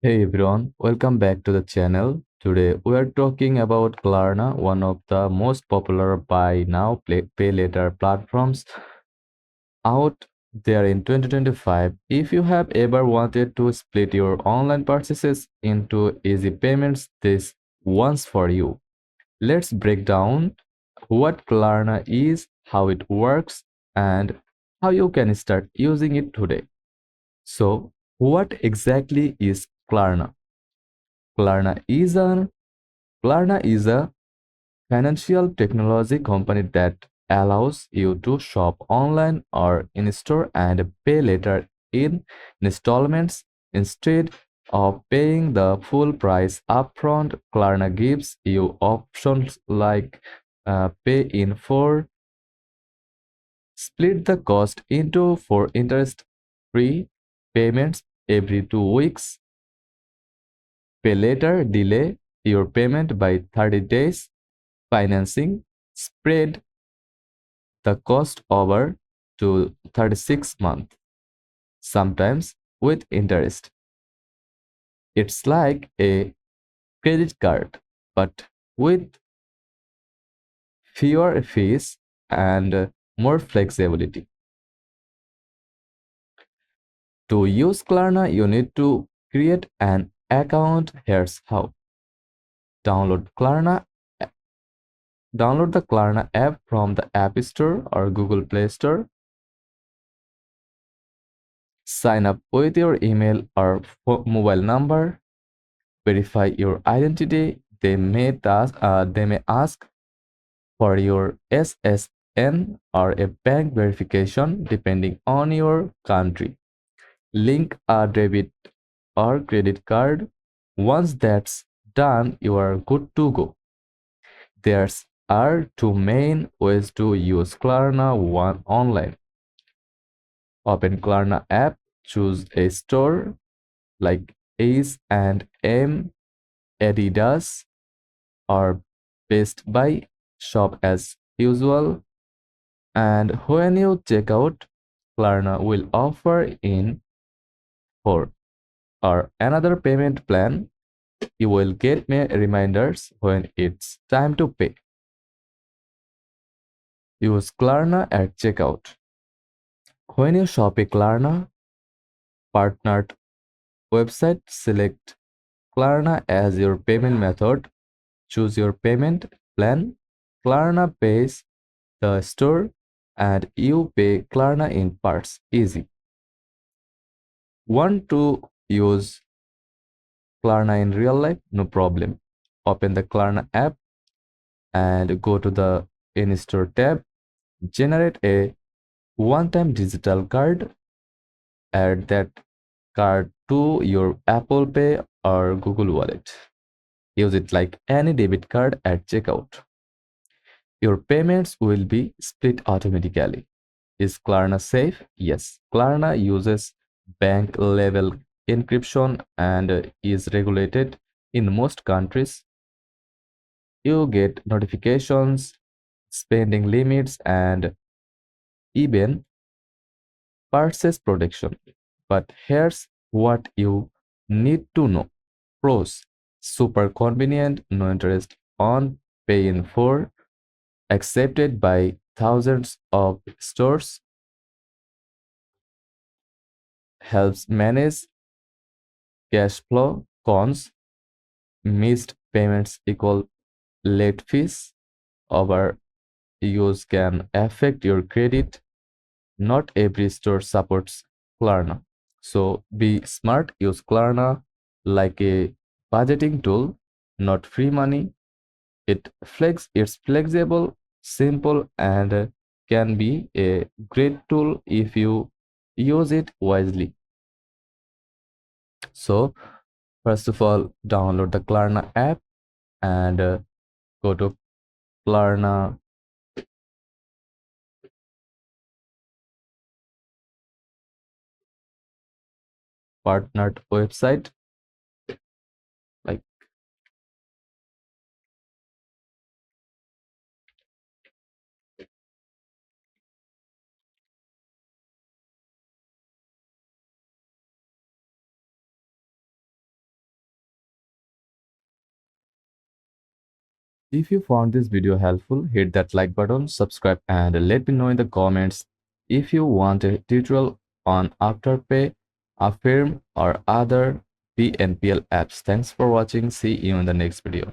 Hey everyone, welcome back to the channel. Today we are talking about Klarna, one of the most popular buy now pay later platforms out there in 2025. If you have ever wanted to split your online purchases into easy payments, this one's for you. Let's break down what Klarna is, how it works, and how you can start using it today. So, what exactly is Klarna? Klarna is a Klarna is a financial technology company that allows you to shop online or in store and pay later in installments instead of paying the full price upfront. Klarna gives you options like pay in full, split the cost into four interest-free payments every 2 weeks, pay later, delay your payment by 30 days, financing, spread the cost over to 36 months, sometimes with interest. It's like a credit card, but with fewer fees and more flexibility. To use Klarna, you need to create an account. Here's how. Download Klarna Download the Klarna app from the App Store or Google Play Store. Sign up with your email or mobile number. Verify your identity. They may ask for your SSN or a bank verification depending on your country. Link a debit or credit card. Once that's done, you are good to go. There are two main ways to use Klarna. One, online. Open Klarna app, choose a store like Ace and M, Adidas, or Best Buy. Shop as usual, and when you check out, Klarna will offer in for or another payment plan. You will get reminders when it's time to pay. Use Klarna at checkout. When you shop a Klarna partnered website, select Klarna as your payment method. Choose your payment plan. Klarna pays the store and you pay Klarna in parts. Easy. Want to use Klarna in real life? No problem. Open the Klarna app and go to the In-Store tab. Generate a one-time digital card. Add that card to your Apple Pay or Google Wallet. Use it like any debit card at checkout. Your payments will be split automatically. Is Klarna safe? Yes. Klarna uses bank level encryption and is regulated in most countries. You get notifications, spending limits, and even purchase protection. But here's what you need to know. Pros: super convenient, no interest on pay in full, accepted by thousands of stores, helps manage cash flow. Cons: missed payments equal late fees, overuse can affect your credit. Not every store supports Klarna. So be smart, use Klarna like a budgeting tool, not free money. It's flexible, simple, and can be a great tool if you use it wisely. So first of all, download the Klarna app and go to Klarna partnered website like If you found this video helpful, hit that like button, subscribe, and let me know in the comments if you want a tutorial on Afterpay, Affirm, or other BNPL apps. Thanks for watching. See you in the next video.